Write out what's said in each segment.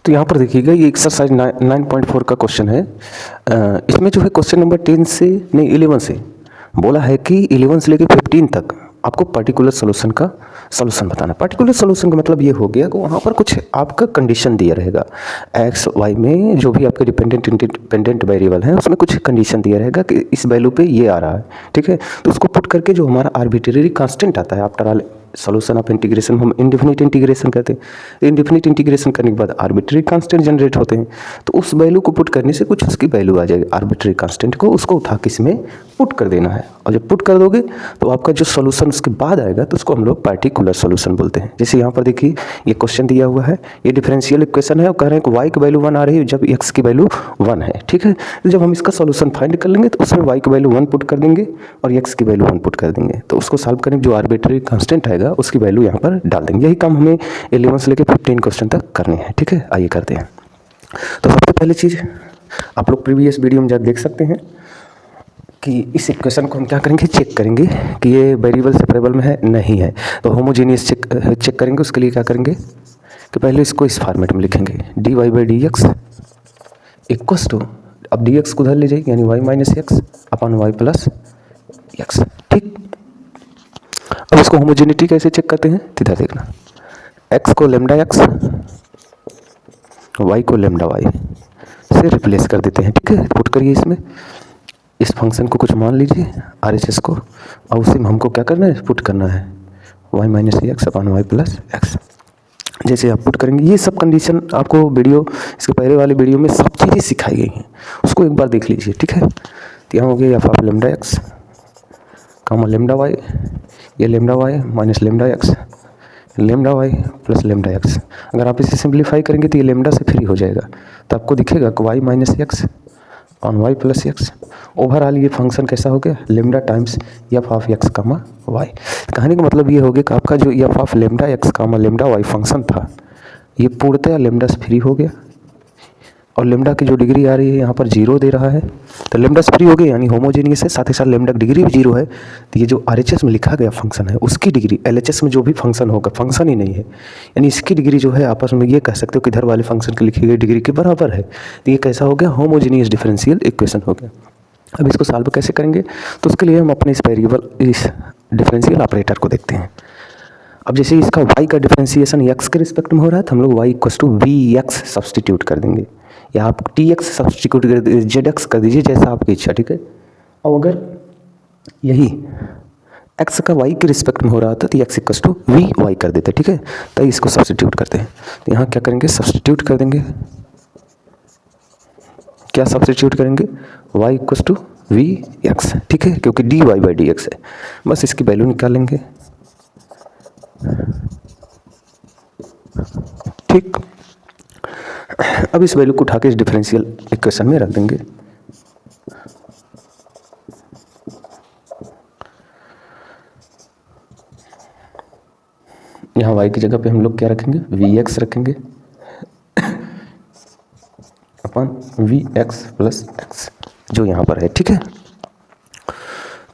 तो यहाँ पर देखिएगा ये एक्सरसाइज 9.4 का क्वेश्चन है। इसमें जो है क्वेश्चन नंबर 10 से नहीं 11 से बोला है कि 11 से लेकर 15 तक आपको पर्टिकुलर सोल्यूशन का सोल्यूशन बताना। पर्टिकुलर सोल्यूशन का मतलब ये हो गया कि वहाँ पर कुछ आपका कंडीशन दिया रहेगा, एक्स वाई में जो भी आपके डिपेंडेंट इंडिपेंडेंट वेरिएबल हैं उसमें कुछ कंडीशन दिया रहेगा कि इस वैल्यू पे ये आ रहा है, ठीक है। तो उसको पुट करके जो हमारा आर्बिट्रेरी कांस्टेंट आता है, after all solution of integration हम इंडेफिनिट इंटीग्रेशन करते हैं। इंडेफिनिट इंटीग्रेशन करने के बाद आर्बिट्रेरी कांस्टेंट जनरेट होते हैं। तो उस वैल्यू को पुट करने से कुछ उसकी वैल्यू आ जाएगी आर्बिट्रेरी कांस्टेंट को, उसको उठा के इसमें पुट कर देना है। और जब पुट कर दोगे तो आपका जो सोल्यूशन उसके बाद आएगा तो उसको हम लोग पार्टिकुलर सोल्यूशन बोलते हैं। जैसे यहाँ पर देखिए ये क्वेश्चन दिया हुआ है, ये डिफरेंशियल इक्वेशन है और कह रहे हैं कि y की वैल्यू 1 आ रही है जब x की वैल्यू 1 है, ठीक है। तो जब हम इसका सोल्यूशन फाइंड कर लेंगे तो उसमें y की वैल्यू 1 पुट कर देंगे और x की वैल्यू 1 पुट कर देंगे। तो उसको सॉल्व करने जो आर्बिट्रेरी कांस्टेंट आएगा उसकी वैल्यू यहाँ पर डाल देंगे। यही काम हमें 11 से लेकर 15 क्वेश्चन तक करने हैं, ठीक है। आइए करते हैं। तो सबसे पहली चीज़ आप लोग प्रीवियस वीडियो में जाकर देख सकते हैं कि इस इक्वेशन को हम क्या करेंगे, चेक करेंगे कि ये वेरिएबल सेपरेबल में है नहीं है। तो होमोजेनियस चेक करेंगे। उसके लिए क्या करेंगे कि पहले इसको इस फॉर्मेट में लिखेंगे, dy by D x equals to, अब डी एक्स को उधर ले जाइए यानी y minus X upon Y plus X, ठीक। अब इसको होमोजेनिटी कैसे चेक करते हैं, इधर देखना, x को लेमडा एक्स y को लेमडा वाई से रिप्लेस कर देते हैं, ठीक है। पुट करिए इसमें, इस फंक्शन को कुछ मान लीजिए RHS को, और उसी में हमको क्या करना है, पुट करना है y minus X upon Y plus x. जैसे आप पुट करेंगे, ये सब कंडीशन आपको वीडियो इसके पहले वाले वीडियो में सब चीज़ें सिखाई गई हैं, उसको एक बार देख लीजिए, ठीक है। तो यहाँ हो गया F of lambda x comma lambda y, ये lambda y minus lambda x, lambda y plus lambda x. अगर आप इसे सिंप्लीफाई करेंगे तो ये लेमडा से फ्री हो जाएगा, तो आपको दिखेगा कि Y minus X on Y plus X. Overall ये फंक्शन कैसा हो गया, lambda times F of x comma Y. कहने का मतलब ये हो गया कि आपका जो F of lambda x comma lambda Y function था ये पूर्णतः लेमडा से फ्री हो गया, और लेमडा की जो डिग्री आ रही है यहाँ पर 0 दे रहा है, तो लेमडा से फ्री हो गया यानी होमोजेनियस है, साथ ही साथ लेमडा की डिग्री भी 0 है। तो ये जो RHS में लिखा गया फंक्शन है उसकी डिग्री LHS में जो भी फंक्शन होगा फंक्शन ही नहीं है, यानी इसकी डिग्री जो है आपस में ये कह सकते हो कि इधर वाले फंक्शन की लिखी गई डिग्री के बराबर है। तो ये कैसा हो गया, होमोजेनियस डिफरेंशियल इक्वेशन हो गया। अब इसको सॉल्व कैसे करेंगे, तो उसके लिए हम अपने इस वेरिएबल इस डिफरेंशियल ऑपरेटर को देखते हैं। अब जैसे इसका y का डिफरेंशिएशन x के रिस्पेक्ट में हो रहा है तो हम लोग y equals to vx substitute कर देंगे, या आप tx सब्सटीट्यूट कर दीजिए, zx कर दीजिए, जैसा आपकी इच्छा, ठीक है। और अगर यही x का y के रिस्पेक्ट में हो रहा था तो x इक्वस टू vy कर देते, ठीक है। तो इसको सब्सटीट्यूट करते हैं, तो यहाँ क्या करेंगे, सब्सटीट्यूट कर देंगे। क्या सब्सटीट्यूट करेंगे, y इक्वस टू vx, ठीक है, क्योंकि dy बाई डी एक्स है, बस इसकी वैल्यू निकालेंगे, ठीक। अब इस वैल्यू को उठा के इस डिफरेंशियल इक्वेशन में रख देंगे। यहाँ y की जगह पे हम लोग क्या रखेंगे, vx रखेंगे अपन vx प्लस x जो यहाँ पर है, ठीक है।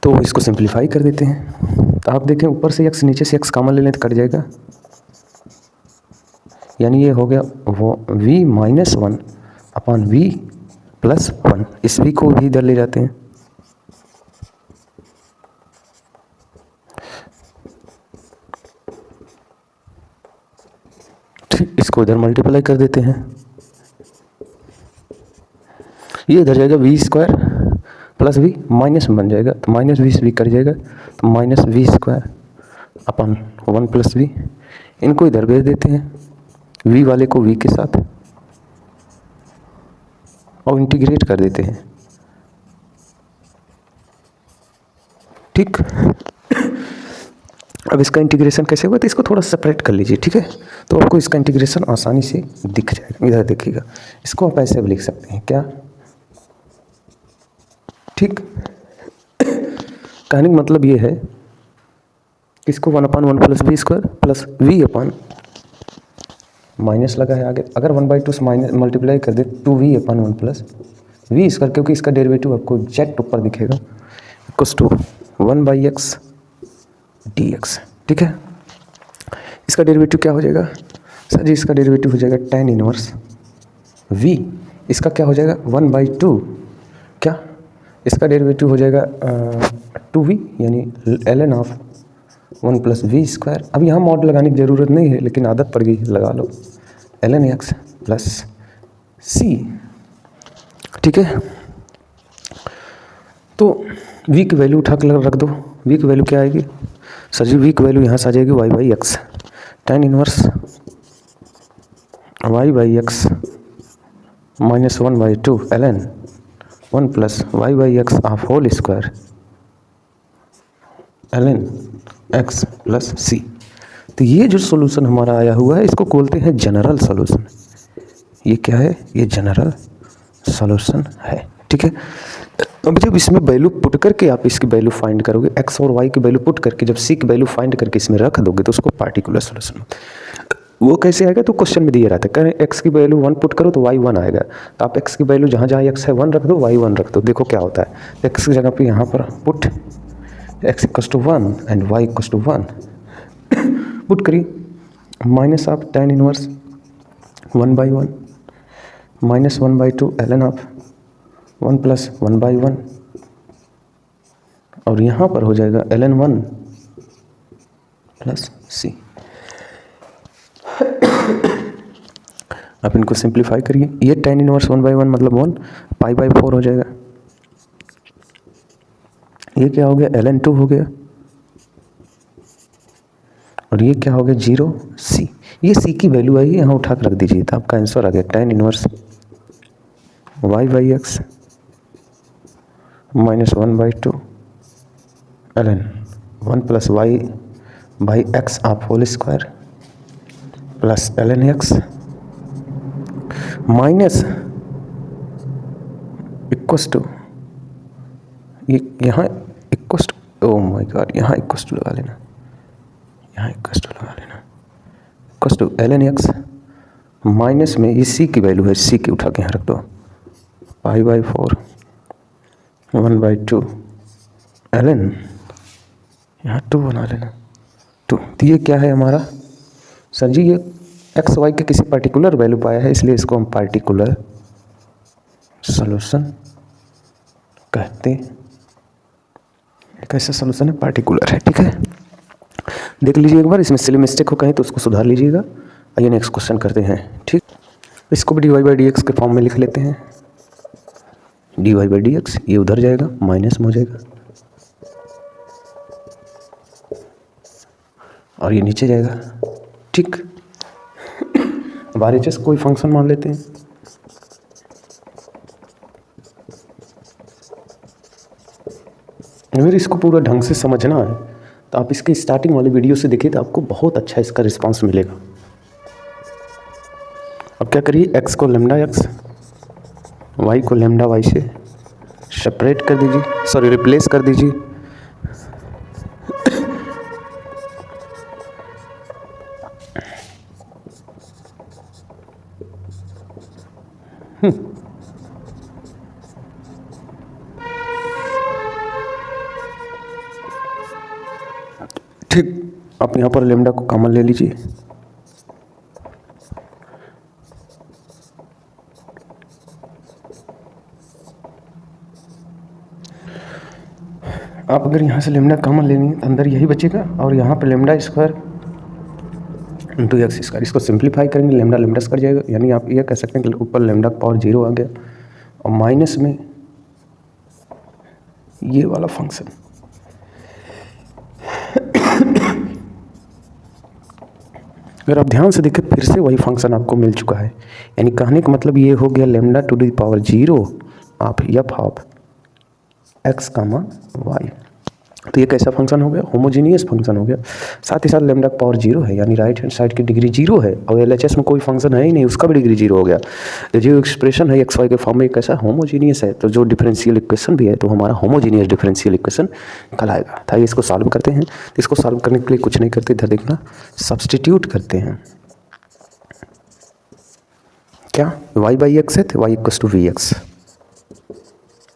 तो इसको सिंप्लीफाई कर देते हैं, तो आप देखें ऊपर से x नीचे से x कॉमन ले लें तो कट जाएगा, यानी ये हो गया वो v minus 1 upon v plus 1। इस v को भी इधर ले जाते हैं, ठीक, इसको इधर मल्टीप्लाई कर देते हैं, ये इधर जाएगा v square plus v minus में बन जाएगा, तो माइनस v कट जाएगा, तो minus v square upon 1 plus v। इनको इधर भेज देते हैं, v वाले को v के साथ, और इंटीग्रेट कर देते हैं, ठीक। अब इसका इंटीग्रेशन कैसे होगा, तो इसको थोड़ा सेपरेट कर लीजिए, ठीक है, तो आपको इसका इंटीग्रेशन आसानी से दिख जाएगा। इधर देखिएगा, इसको आप ऐसे भी लिख सकते हैं, क्या, ठीक। कहने का मतलब ये है, इसको 1 upon 1 plus we square plus V upon minus लगा है आगे, अगर 1/2 से माइनस मल्टीप्लाई कर दे 2v upon 1 plus we square, क्योंकि इसका डेरिवेटिव आपको जेट ऊपर दिखेगा, इक्वस टू 1/x dx, ठीक है। इसका डेरिवेटिव क्या हो जाएगा, सर जी इसका डेरिवेटिव हो जाएगा tan इनवर्स v इसका क्या हो जाएगा 1/2, क्या इसका डेरिवेटिव हो जाएगा 2v यानी ln ऑफ 1 + v²। अब यहाँ मॉड लगाने की ज़रूरत नहीं है, लेकिन आदत पड़ गई लगा लो, ln x + c। ठीक है, तो v की वैल्यू उठा कर रख दो। v की वैल्यू क्या आएगी सर जी? v की वैल्यू यहाँ से आ जाएगी y/x, tan inverse y/x -1/2 ln 1 + y/x of whole square ln x + c। तो ये जो सॉल्यूशन हमारा आया हुआ है इसको बोलते हैं जनरल सॉल्यूशन। ये क्या है? ये जनरल सॉल्यूशन है। ठीक है, अब जब इसमें वैल्यू पुट करके आप इसकी वैल्यू फाइंड करोगे, x और y की वैल्यू पुट करके जब c की वैल्यू फाइंड करके इसमें रख दोगे तो उसको पार्टिकुलर सॉल्यूशन। वो कैसे आएगा? तो क्वेश्चन में दिया रहता है, करें x की वैल्यू 1 पुट करो तो y 1 आएगा। तो आप x की वैल्यू जहाँ जहाँ x है 1 रख दो, y 1 रख दो, देखो क्या होता है। x की जगह पे यहाँ पर put x = 1 and y = 1 put करिए, minus of tan inverse 1/1 -1/2 ln of 1 + 1/1 और यहाँ पर हो जाएगा ln 1 + c। आप इनको सिंप्लीफाई करिए, ये tan इनवर्स 1/1 मतलब 1 π/4 हो जाएगा। ये क्या हो गया? ln 2 हो गया और ये क्या हो गया? 0c। ये c की वैल्यू आई, यहाँ उठा कर रख दीजिए तो आपका आंसर आ गया tan inverse y/x -1/2 ln 1 + y/x of whole square plus ln x minus equals to, ये यहाँ equals to, oh my god, यहाँ इक्वस टू लगा लेना, यहाँ इक्वस टू लगा लेना, equals to ln x minus में ये c की वैल्यू है, c की उठा के यहाँ रख दो, π/4 1/2 ln यहाँ 2 बना लेना 2। तो ये क्या है हमारा सर जी? ये एक्स वाई के किसी पर्टिकुलर वैल्यू पाया है, इसलिए इसको हम पार्टिकुलर सॉल्यूशन कहते हैं। कैसा सॉल्यूशन है? पार्टिकुलर है। ठीक है, देख लीजिए एक बार, इसमें सिली मिस्टेक हो कहीं तो उसको सुधार लीजिएगा। आइए नेक्स्ट क्वेश्चन करते हैं। ठीक, इसको भी dy/dx के फॉर्म में लिख लेते हैं। dy/dx ये उधर जाएगा, माइनस में हो जाएगा और ये नीचे जाएगा। ठीक, अब RHS कोई फंक्शन मान लेते हैं। अगर इसको पूरा ढंग से समझना है तो आप इसके स्टार्टिंग वाली वीडियो से देखिए तो आपको बहुत अच्छा इसका रिस्पांस मिलेगा। अब क्या करिए, x को λx, y को λy से सेपरेट कर दीजिए, सॉरी रिप्लेस कर दीजिए। ठीक, आप यहाँ पर लेमडा को कॉमन ले लीजिए। आप अगर यहाँ से लेमडा कॉमन लेनी है तो अंदर यही बचेगा और यहाँ पर lambda square into x square, इसको सिंप्लीफाई करेंगे, लेमडा लेमडा कट जाएगा। यानी आप ये कह सकते हैं कि ऊपर लेमडा का पावर 0 आ गया और माइनस में ये वाला फंक्शन। अगर आप ध्यान से देखें फिर से वही फंक्शन आपको मिल चुका है। यानी कहने का मतलब ये हो गया lambda to the power 0 of F of x comma Y. तो ये कैसा फंक्शन हो गया? होमोजीनियस फंक्शन हो गया। साथ ही साथ लेमडा का पावर 0 है, यानी राइट हैंड साइड की डिग्री 0 है और LHS में कोई फंक्शन है ही नहीं, उसका भी डिग्री 0 हो गया। जो एक्सप्रेशन है एक्स वाई के फॉर्म में कैसा होमोजीनियस है, तो जो डिफरेंशियल इक्वेशन भी है तो हमारा होमोजीनियस डिफरेंशियल इक्वेशन कहलाएगा। था इसको सॉल्व करते हैं। तो इसको सॉल्व करने के लिए कुछ नहीं करते, इधर देखना, सब्सटीट्यूट करते हैं। क्या y/x है तो y = vx,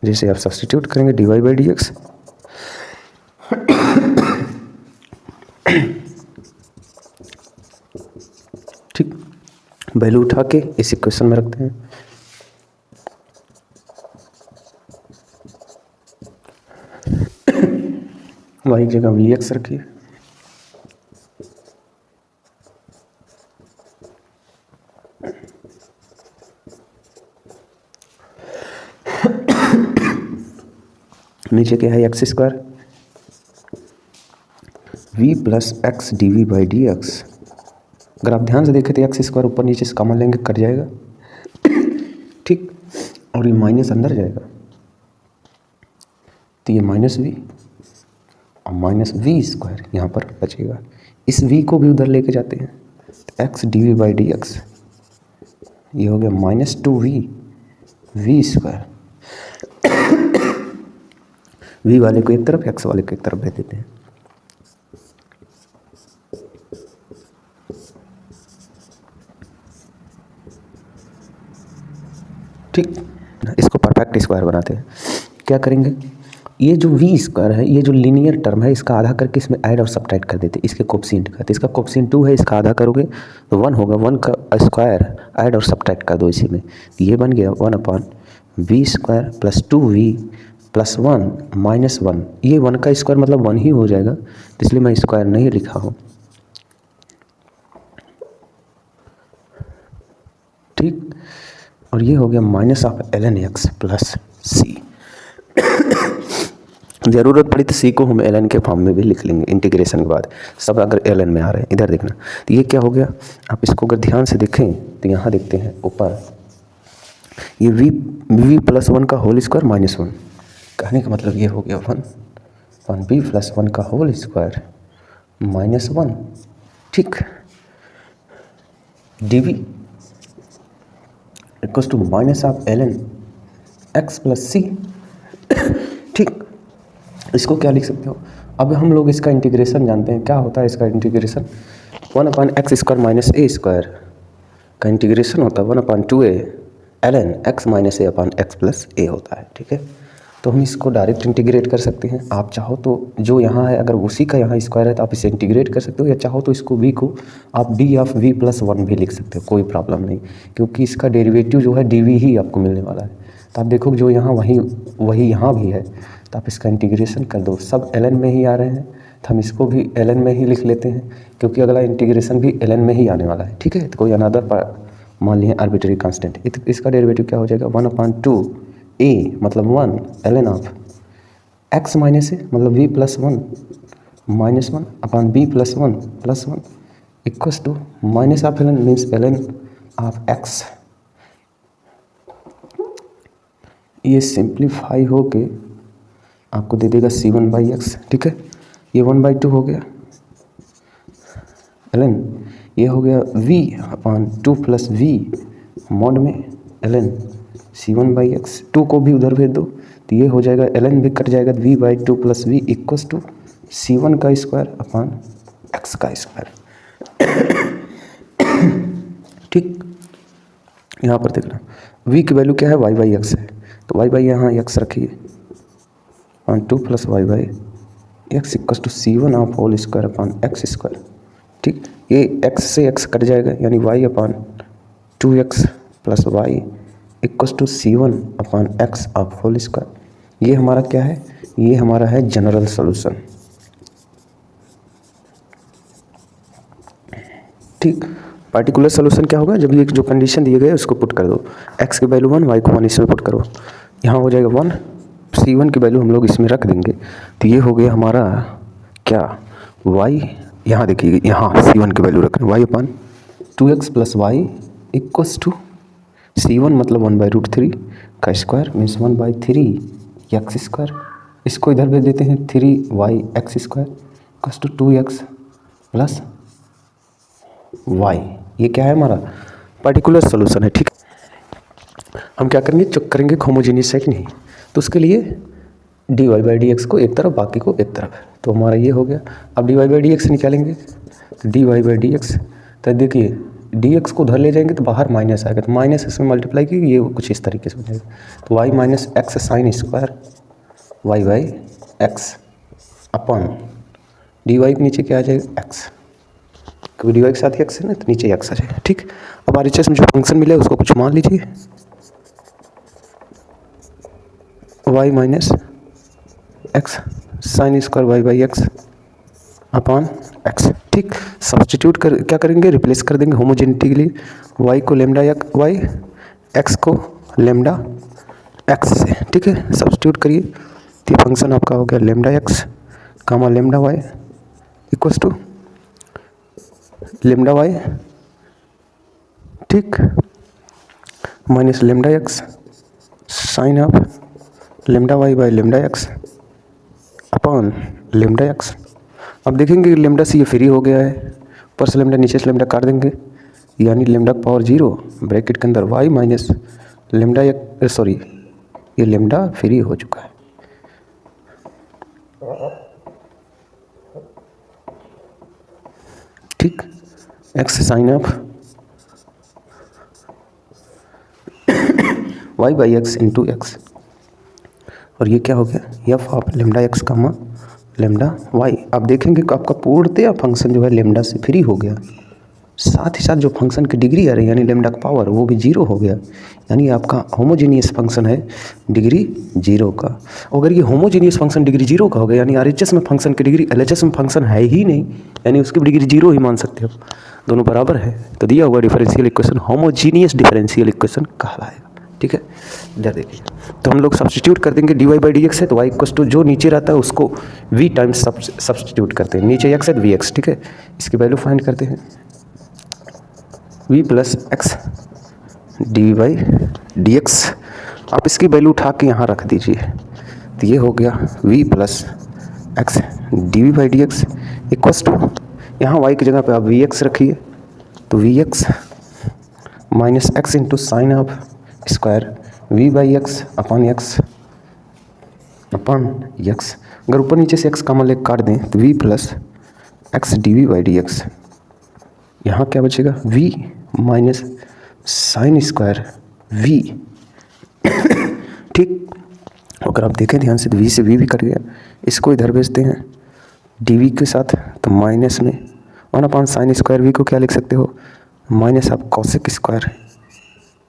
जैसे आप सब्सटीट्यूट करेंगे dy/dx ठीक, वैल्यू उठा के इस इक्वेशन में रखते हैं। वाई की जगह वी एक्स रखिए, नीचे क्या है X square V plus x D we by D X. अगर आप ध्यान से देखें तो एक्स स्क्वायर ऊपर नीचे से कॉमन लेंगे कट जाएगा, ठीक, और ये माइनस अंदर जाएगा तो ये माइनस वी और माइनस वी स्क्वायर यहाँ पर बचेगा। इस वी को भी उधर लेके जाते हैं तो X D we by D x ये हो गया minus two V V square. V वाले को एक तरफ एक्स वाले को एक तरफ भेज देते हैं। ठीक, इसको परफेक्ट स्क्वायर बनाते हैं। क्या करेंगे, ये जो वी स्क्वायर है, ये जो लीनियर टर्म है, इसका आधा करके इसमें ऐड और सब्ट्रैक्ट कर देते हैं इसके कोफिशिएंट का। तो इसका कोफिशिएंट 2 है, इसका आधा करोगे तो 1 होगा, 1 का स्क्वायर ऐड और सब्ट्रैक्ट कर दो इसी में, तो ये बन गया 1 upon we square plus 2v plus 1 minus 1। ये 1 का स्क्वायर मतलब 1 ही हो जाएगा, तो इसलिए मैं स्क्वायर नहीं लिखा हूँ। ठीक, और ये हो गया minus of ln x plus C. ज़रूरत पड़ी तो सी को हम ln के फॉर्म में भी लिख लेंगे इंटीग्रेशन के बाद, सब अगर ln में आ रहे हैं। इधर देखना, तो ये क्या हो गया, आप इसको अगर ध्यान से देखें तो यहाँ देखते हैं ऊपर ये v प्लस 1 का होल स्क्वायर माइनस 1, कहने का मतलब ये हो गया 1 v प्लस 1 का होल स्क्वायर माइनस 1। ठीक, dv equals to minus of ln x plus C. ठीक, इसको क्या लिख सकते हो, अब हम लोग इसका इंटीग्रेशन जानते हैं। क्या होता है इसका integration, 1 upon x square minus a square का इंटीग्रेशन होता है 1 upon 2a ln x minus a upon x plus a होता है। ठीक है, तो हम इसको डायरेक्ट इंटीग्रेट कर सकते हैं। आप चाहो तो जो यहाँ है अगर उसी का यहाँ स्क्वायर है तो आप इसे इंटीग्रेट कर सकते हो, या चाहो तो इसको v को आप d ऑफ v प्लस 1 भी लिख सकते हो, कोई प्रॉब्लम नहीं, क्योंकि इसका डेरिवेटिव जो है dv ही आपको मिलने वाला है। तो आप देखो जो यहाँ वही यहाँ भी है, तो आप इसका इंटीग्रेशन कर दो, सब ln में ही आ रहे हैं तो हम इसको भी ln में ही लिख लेते हैं, क्योंकि अगला इंटीग्रेशन भी ln में ही आने वाला है। ठीक है, तो कोई अनदर मान लिए आर्बिट्री कांस्टेंट, इसका डेरिवेटिव क्या हो जाएगा 1 अपॉन 2a मतलब 1 ln of x minus A मतलब v plus 1 minus 1 upon b plus 1 equals to minus of ln means ln of x। ये सिंप्लीफाई हो के आपको दे देगा c1 बाई एक्स। ठीक है, ये 1/2 हो गया ln, ये हो गया v upon 2 plus v mod में ln c1 बाई एक्स। 2 को भी उधर भेज दो तो ये हो जाएगा ln भी कट जाएगा, v/2 plus v equals to c1 का स्क्वायर अपॉन x का स्क्वायर। ठीक, यहाँ पर देखना v की वैल्यू क्या है, y बाई एक्स है, तो y बाई यहाँ x रखिए upon 2 plus y by x equals to c1 of whole square upon x square. ठीक, ये x से x कट जाएगा, यानी y upon 2x plus y equals to c1 upon x of whole square. ये हमारा क्या है, ये हमारा है जनरल सॉल्यूशन। ठीक, पार्टिकुलर सॉल्यूशन क्या होगा, जब ये जो कंडीशन दिए गए उसको पुट कर दो, x की वैल्यू 1 y को 1 इसमें पुट करो, यहाँ हो जाएगा 1, c1 की वैल्यू हम लोग इसमें रख देंगे, तो ये हो गया हमारा क्या y, यहाँ देखिए यहाँ c1 की वैल्यू रख रहे हैं y upon 2x plus y equals to c1 मतलब 1/√3 का स्क्वायर मीन्स 1/3 एक्स स्क्वायर। इसको इधर भेज देते हैं 3y x square equals to 2x plus y। ये क्या है हमारा पार्टिकुलर सॉल्यूशन है। ठीक, हम क्या करेंगे, चेक करेंगे होमोजेनियस है कि नहीं, तो उसके लिए dy बाई डी एक्स को एक तरफ बाकी को एक तरफ, तो हमारा ये हो गया। अब dy बाई डी एक्स निकालेंगे तो dy बाई डी एक्स, तो देखिए dx को उधर ले जाएंगे तो बाहर माइनस आएगा, तो माइनस इसमें मल्टीप्लाई की ये कुछ इस तरीके से हो जाएगा, तो y minus x sine square y by x upon dy के नीचे क्या आ जाएगा x, क्योंकि dy के साथ x है ना तो नीचे x आ जाएगा। ठीक, अब RHS में जो फंक्शन मिले उसको कुछ मान लीजिए, y minus x sine square y by x upon x. ठीक, सब्सटीट्यूट कर क्या करेंगे, रिप्लेस कर देंगे होमोजेनिटी के लिए, वाई को लेमडा वाई, एक्स को लेमडा एक्स से। ठीक है, सब्सटीट्यूट करिए तो ये फंक्शन आपका हो गया lambda x comma lambda y equals to lambda y, ठीक, minus lambda x sine of lambda y by lambda x upon lambda x. अब देखेंगे कि लेमडा से ये फ्री हो गया है, ऊपर से लेमडा नीचे से लेमडा काट देंगे, यानी लेमडा पावर 0 ब्रैकेट के अंदर वाई माइनस लेमडा सॉरी ये लेमडा फ्री हो चुका है। ठीक, x sine of y by x into x, और ये क्या हो गया F of lambda x comma lambda y. आप देखेंगे कि आपका पूर्णतया फंक्शन जो है लेमडा से फ्री हो गया, साथ ही साथ जो फंक्शन की डिग्री आ रही है यानी लेमडा का पावर वो भी 0 हो गया, यानी आपका होमोजीनियस फंक्शन है डिग्री 0 का। अगर ये होमोजीनियस फंक्शन डिग्री 0 का हो गया यानी आरएचएस में फंक्शन की डिग्री एलएचएस में फंक्शन है ही नहीं, यानी उसकी डिग्री 0 ही मान सकते हो, दोनों बराबर है, तो दिया हुआ differential equation homogeneous differential equation कहलाएगा। ठीक है, इधर देखिए, तो हम लोग सब्सटीट्यूट कर देंगे d y by D x है तो वाई इक्वस टू जो नीचे रहता है उसको वी टाइम्स सब्सटीट्यूट करते हैं, नीचे एक्स है वी एक्स। ठीक है, इसकी वैल्यू फाइंड करते हैं, v plus x d y d x. आप इसकी वैल्यू उठा के यहाँ रख दीजिए, तो ये हो गया v plus x D we by D x equals to, यहाँ वाई की जगह पे आप वी एक्स रखिए, तो v x minus x into sine of square v by x upon x अगर ऊपर नीचे से एक्स कॉमन लेके काट दें तो v plus x D we by D x, यहाँ क्या बचेगा v minus sine square v. ठीक, अगर आप देखें ध्यान से तो वी से वी भी कट गया, इसको इधर भेजते हैं डी वी के साथ, तो माइनस में 1 साइन स्क्वायर वी को क्या लिख सकते हो, माइनस आप cosec square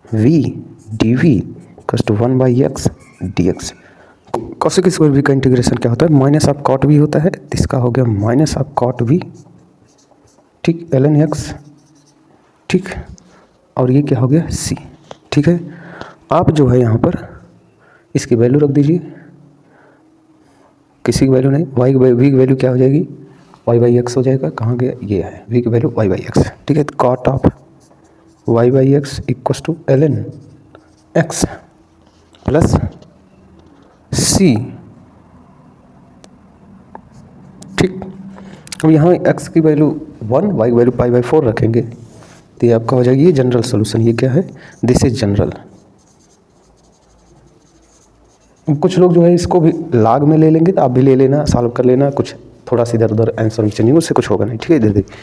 v d v equals to 1 by x d x. Cosec square v का इंटीग्रेशन क्या होता है, माइनस ऑफ कॉट वी होता है, इसका हो गया माइनस ऑफ कॉट वी, ठीक, ln एक्स। ठीक, और ये क्या हो गया सी। ठीक है, आप जो है यहाँ पर इसकी वैल्यू रख दीजिए, किसी की वैल्यू नहीं, वी की वैल्यू क्या हो जाएगी वाई बाई एक्स हो जाएगा, कहाँ गया ये है वी की वैल्यू वाई बाई एक्स। ठीक है, तो cot of y by x equals to ln x plus C. ठीक, अब यहाँ x की वैल्यू 1 y की वैल्यू पाई बाई 4 रखेंगे तो ये आपका हो जाएगी ये जनरल सोल्यूशन। ये क्या है, दिस इज जनरल। कुछ लोग जो है इसको भी लाग में ले लेंगे, तो आप भी ले लेना, सॉल्व कर लेना, कुछ थोड़ा सा इधर उधर आंसर में चेंजिंग उससे कुछ होगा नहीं। ठीक है, इधर देखिए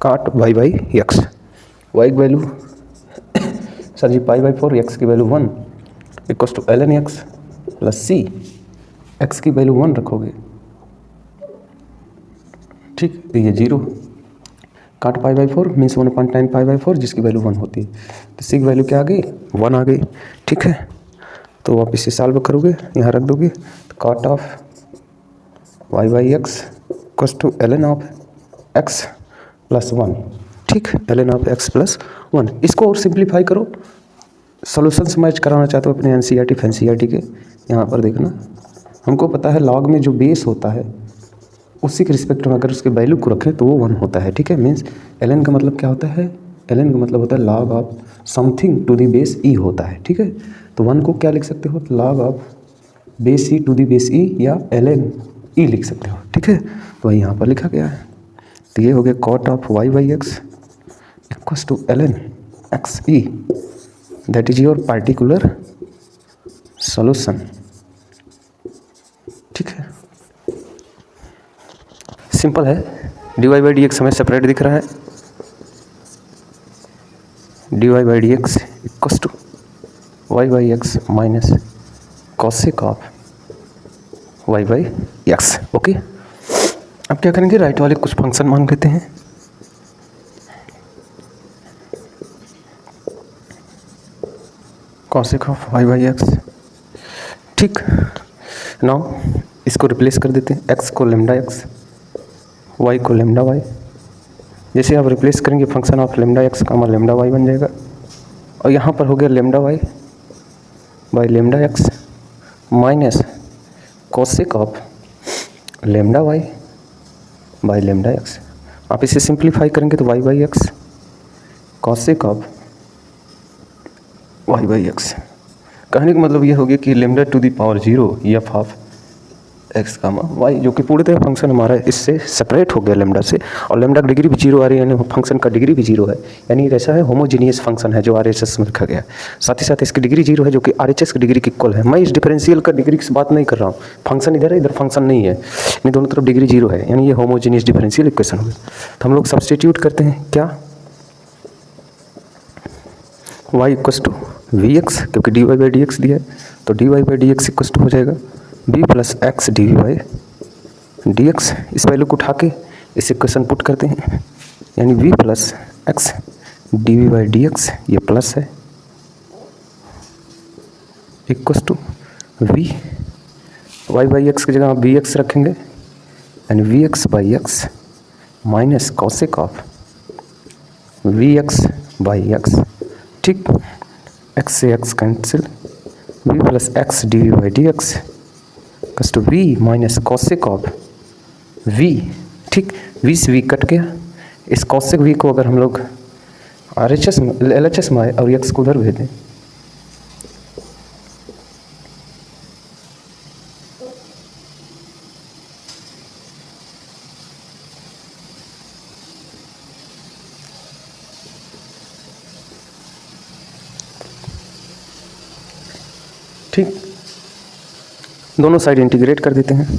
cot y by x, y की value sir ji pi by 4, x की value 1 equals to ln x plus c, x की वैल्यू 1 रखोगे, ठीक, तो ये 0 cot pi by 4 means 1/10 pi by 4 जिसकी वैल्यू 1 होती है, तो सी की वैल्यू क्या आ गई 1 आ गई। ठीक है, तो आप इसे सॉल्व करोगे, यहाँ रख दोगे, तो cot of y by x equals to ln of x plus 1। ठीक, ln ऑफ एक्स प्लस 1, इसको और सिंप्लीफाई करो, सॉल्यूशंस मैच कराना चाहते हो अपने एनसीईआरटी फैंसीईआरटी के, यहाँ पर देखना, हमको पता है लॉग में जो बेस होता है उसी के रिस्पेक्ट में अगर उसके वैल्यू को रखें तो वो 1 होता है। ठीक है, मीन्स ln का मतलब क्या होता है, ln का मतलब होता है log of something to the base e होता है। ठीक है, तो 1 को क्या लिख सकते हो, log of base e to the base e या ln ई लिख सकते हो। ठीक है, तो वही यहाँ पर लिखा गया है, तो ये हो गया cot of y by x equals to ln x e, that is your particular solution. ठीक है, सिंपल है, d y by D x हमें सेपरेट दिख रहा है, d y by D x equals to y by x minus cosec of y by x. Okay, अब क्या करेंगे, राइट वाले कुछ फंक्शन मान लेते हैं, cosec of y by x. ठीक, नाउ इसको रिप्लेस कर देते हैं, x को लेमडा x, y को लेमडा y। जैसे आप रिप्लेस करेंगे function of lambda x comma lambda y बन जाएगा, और यहाँ पर हो गया lambda y by lambda x minus cosec of lambda y by lambda x। आप इसे सिंप्लीफाई करेंगे तो y by x cosec of y by x. कहने का मतलब ये हो गया कि lambda to the power 0 f of x comma y, जो कि पूरी तरह फंक्शन हमारा इससे सेपरेट हो गया लेमडा से, और लेमडा की डिग्री भी 0 आ रही है, यानी फंक्शन का डिग्री भी 0 है। यानी ऐसा है होमोजीनियस फंक्शन है जो RHS में रखा गया है, साथ ही साथ इसकी डिग्री 0 है जो कि RHS की डिग्री के इक्वल है। मैं इस डिफरेंशियल का डिग्री की बात नहीं कर रहा हूँ, फंक्शन इधर है इधर फंक्शन नहीं है, यानी दोनों तरफ डिग्री 0 है, यानी ये होमोजीनियस डिफरेंशियल इक्वेशन हो गया। तो हम लोग सब्सटीट्यूट करते हैं क्या, y equals to v x, क्योंकि dy बाई डी एक्स दिया है तो dy by D x equals to हो जाएगा b plus x D we by D x. इस वैल्यू को उठा के इस इक्वेशन पुट करते हैं, यानी v plus x D we by D x, ये प्लस है, equals to v y by x की जगह आप वी एक्स रखेंगे, यानी v x by x minus cosec of v x by x. ठीक, x से x cancel, v plus x D we by D x equals to v minus cosec of v। ठीक, v से v cut गया, इस cosec v को अगर हम लोग RHS में LHS में आए और x को उधर भेज दें, ठीक, दोनों साइड इंटीग्रेट कर देते हैं।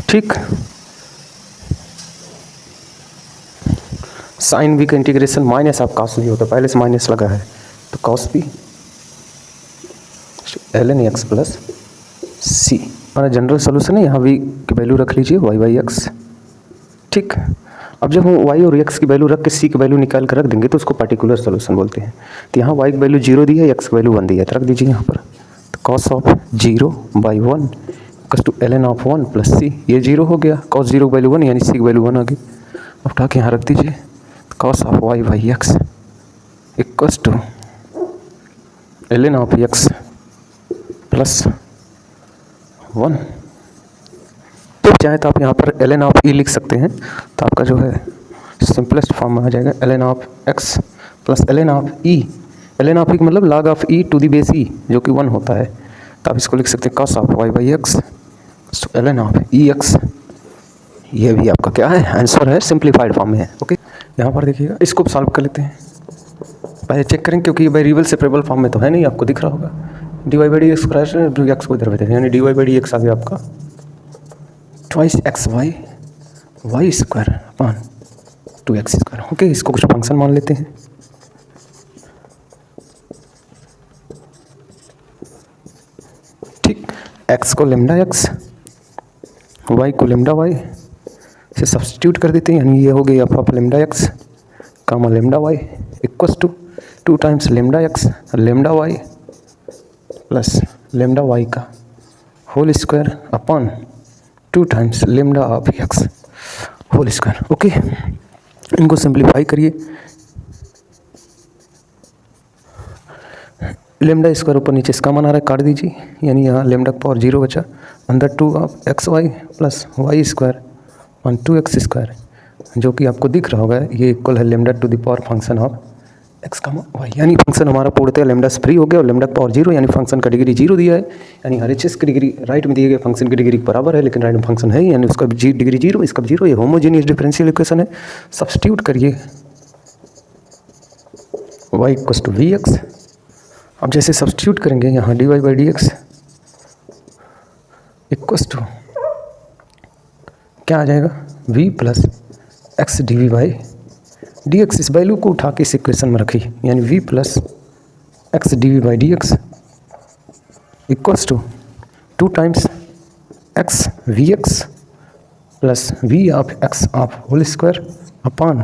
ठीक, साइन v का इंटीग्रेशन माइनस आप कॉस भी होता है, पहले से माइनस लगा है तो कॉस भी ln x प्लस सी। हमारा जनरल सोल्यूशन है, यहाँ v की वैल्यू रख लीजिए y बाई एक्स। ठीक, अब जब हम y और x की वैल्यू रख के c की वैल्यू निकाल कर रख देंगे तो उसको पार्टिकुलर सोल्यूशन बोलते हैं। तो यहाँ y की वैल्यू 0 दी है, x की वैल्यू 1 दी है, तो रख दीजिए यहाँ पर, तो cos of 0 by 1 equals to ln of 1 plus c। ये 0 हो गया, कॉस 0 की वैल्यू 1 यानी c की वैल्यू 1 आ गई। अब उठा के यहाँ रख दीजिए, cos of y by x equals to ln of x plus 1। तो चाहे तो आप यहाँ पर ln ऑफ e लिख सकते हैं, तो आपका जो है सिंपलेस्ट फॉर्म में आ जाएगा ln of x plus ln of e। ln of e मतलब log of e to the base e जो कि 1 होता है, तो आप इसको लिख सकते हैं cos of y by x, तो ln ऑफ e x। ये भी आपका क्या है, आंसर है, सिंप्लीफाइड फॉर्म में है। ओके, यहाँ पर देखिएगा, इसको सॉल्व कर लेते हैं, पहले चेक करें क्योंकि ये वेरिएबल सेपरेबल फॉर्म में तो है नहीं, आपको दिख रहा होगा। D y by D x x को इधर भेजें, यानी d y by D x आ गया आपका twice x y y square upon 2x square. Okay, इसको कुछ फंक्शन मान लेते हैं। ठीक, x को लेमडा x, y को लेमडा y से सब्सटीट्यूट कर देते हैं, यानी ये हो गया F of lambda x comma lambda y equals to 2 times lambda x lambda y plus lambda y का whole square upon 2 times lambda of x whole square. Okay, इनको सिंप्लीफाई करिए, लेमडा स्क्वायर ऊपर नीचे इसका मान आ रहा है, काट दीजिए, यानी यहाँ लेमडा का पावर 0 बचा, अंदर 2 of x y plus y square on 2x square, जो कि आपको दिख रहा होगा ये इक्वल है lambda to the power function of x comma y. यानी फंक्शन हमारा पूर्णतः लेमडा से फ्री हो गया और लेमडा का पावर 0, यानी फंक्शन का डिग्री 0 दिया है, यानी RHS की डिग्री राइट में दिए गए फंक्शन की डिग्री के बराबर है, लेकिन राइट में फंक्शन है, यानी उसका डिग्री 0 इसका 0, ये होमोजेनियस डिफरेंशियल इक्वेशन है। सब्स्टिट्यूट करिए y equals to v x. अब जैसे सब्स्टिट्यूट करेंगे यहाँ d y by D x equals to क्या आ जाएगा, v plus x D we by D x. इस वैल्यू को उठा के इस इक्वेशन में रखिए, यानी v plus x D we by D x equals to 2 times x v x plus v of x of whole square upon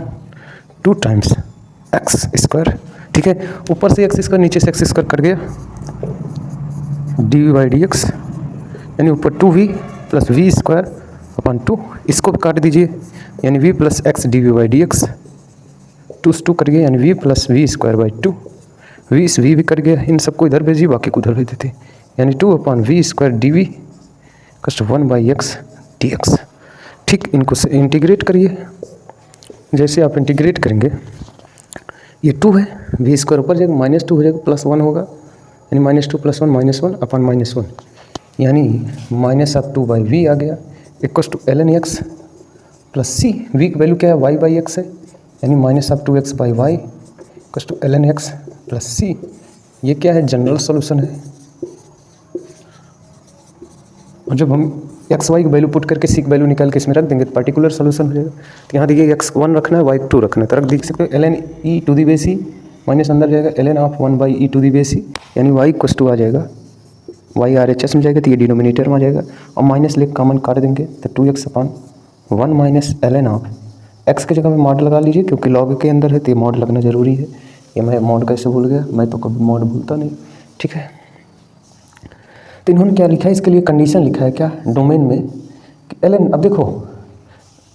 2 times x square. ठीक है, ऊपर से एक्स स्क्वायर नीचे से एक्स स्क्वायर कट गया, d we by D x, यानी ऊपर 2v plus we square upon 2, इसको भी काट दीजिए, यानी v plus x D we by D x, 2 से 2 कट गया, यानी v plus we square by 2, v भी कट गया, इन सबको इधर भेजिए, बाकी को उधर भेज देते, यानी 2 upon we square d v कस्ट 1 बाई एक्स डी एक्स। ठीक, इनको से इंटीग्रेट करिए, जैसे आप इंटीग्रेट करेंगे, ये 2 है, वी स्क्वायर ऊपर जाएगा, -2 हो जाएगा, +1 होगा, यानी -2 + 1 -1 अपॉन -1, यानी -2 बाई वी आ गया, equals to ln x plus C, we की वैल्यू क्या है, y बाई एक्स है, यानी -2x by Y equals to ln x plus सी। ये क्या है, जनरल सॉल्यूशन है, और जब हम एक्स वाई की वैल्यू पुट करके सी की वैल्यू निकाल के इसमें रख देंगे तो पार्टिकुलर सॉल्यूशन हो जाएगा। तो यहाँ देखिए x1 रखना है, y2 रखना है, तो रख देख सकते हो ln e to the base c, minus अंदर जाएगा ln of 1 by e to the base c, यानी y इक्वस टू आ जाएगा, y RHS में जाएगा तो ये डिनोमिनेटर में आ जाएगा, और माइनस लेकर कॉमन काट देंगे तो 2x upon 1 minus ln of x की जगह में मॉड लगा लीजिए, क्योंकि लॉग के अंदर है तो ये मॉड लगना ज़रूरी है। ये मैं मॉड कैसे भूल गया, मैं तो कभी मॉड भूलता नहीं। ठीक है, तो इन्होंने क्या लिखा है, इसके लिए कंडीशन लिखा है क्या, डोमेन में कि ln, अब देखो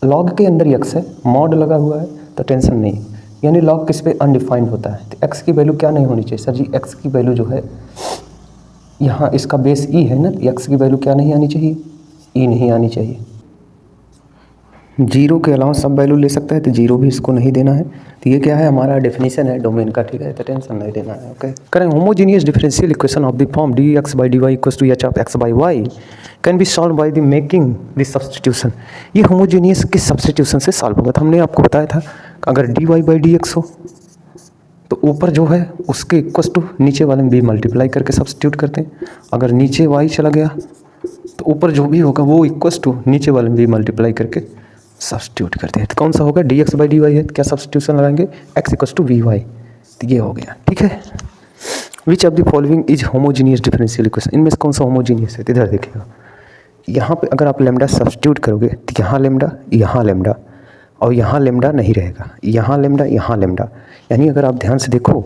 लॉग के अंदर x है, मॉड लगा हुआ है तो टेंशन नहीं, यानी लॉग किस पे अनडिफाइंड होता है, तो x की वैल्यू क्या नहीं होनी चाहिए, सर जी x की वैल्यू जो है यहाँ इसका बेस e है ना, तो x की वैल्यू क्या नहीं आनी चाहिए, e नहीं आनी चाहिए। जीरो के अलावा सब वैल्यू ले सकता है, तो जीरो भी इसको नहीं देना है। तो ये क्या है, हमारा डेफिनेशन है डोमेन का। ठीक है, तो टेंशन नहीं देना है। ओके, करें homogeneous differential equation of the form d x by d y equals to h of x by y can be solve by the making the substitution. ये होमोजीनियस किस सब्सटीट्यूशन से सॉल्व होगा, तो हमने आपको बताया था अगर d y by D x हो तो ऊपर जो है उसके इक्वल्स टू नीचे वाले में भी मल्टीप्लाई करके सब्सटीट्यूट करते हैं। अगर नीचे वाई चला गया तो ऊपर जो भी होगा वो इक्वल्स टू नीचे वाले में भी मल्टीप्लाई करके सब्सटीट्यूट करते हैं। तो कौन सा होगा, d x by d y है, क्या सब्सटीट्यूशन लगाएंगे, x equals to v y, तो ये हो गया। ठीक है, which of the following is homogeneous differential equation, इनमें से कौन सा होमोजीनियस है, इधर देखिएगा, यहाँ पे अगर आप लेमडा सब्सटीट्यूट करोगे तो यहाँ लेमडा और यहाँ लेमडा नहीं रहेगा, यहाँ लेमडा, यानी अगर आप ध्यान से देखो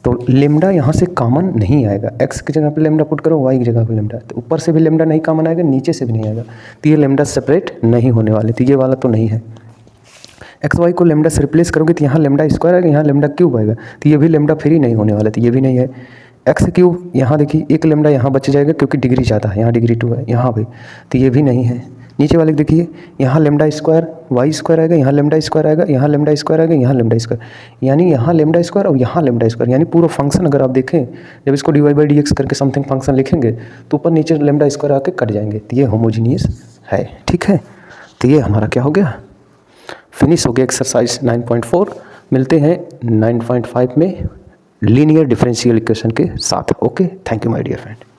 तो लेमडा यहाँ से कॉमन नहीं आएगा, एक्स की जगह पे लेमडा पुट करो, वाई की जगह पे लेमडा, तो ऊपर से भी लेमडा नहीं कॉमन आएगा, नीचे से भी नहीं आएगा, तो ये लेमडा सेपरेट नहीं होने वाले, तो ये वाला तो नहीं है। एक्स वाई को लेमडा से रिप्लेस करोगे तो यहाँ लेमडा स्क्वायर आएगा, यहाँ लेमडा क्यूब आएगा, तो ये भी लेमडा फ्री नहीं होने वाला, तो ये भी नहीं है। एक्स क्यूब यहाँ देखिए, एक लेमडा यहाँ बच जाएगा क्योंकि डिग्री ज़्यादा है, यहाँ डिग्री 2 है, यहाँ भी, तो ये भी नहीं है। नीचे वाले देखिए, यहाँ लेमडा स्क्वायर वाई स्क्वायर आएगा, यहाँ लेमडा स्क्वायर आएगा, यहाँ लेमडा स्क्वायर आएगा, यहाँ लेमडा स्क्वायर, यानी यहाँ लेमडा स्क्वायर और यहाँ लेमडा स्क्वायर, यानी पूरा फंक्शन अगर आप देखें, जब इसको d y by D x करके समथिंग फंक्शन लिखेंगे तो ऊपर नीचे लेमडा स्क्वायर आके कट जाएंगे, तो ये होमोजीनियस है। ठीक है, तो ये हमारा क्या हो गया, फिनिश हो गया एक्सरसाइज 9.4। मिलते हैं 9.5 में लीनियर डिफरेंशियल इक्वेशन के साथ। Okay, thank you my dear friend.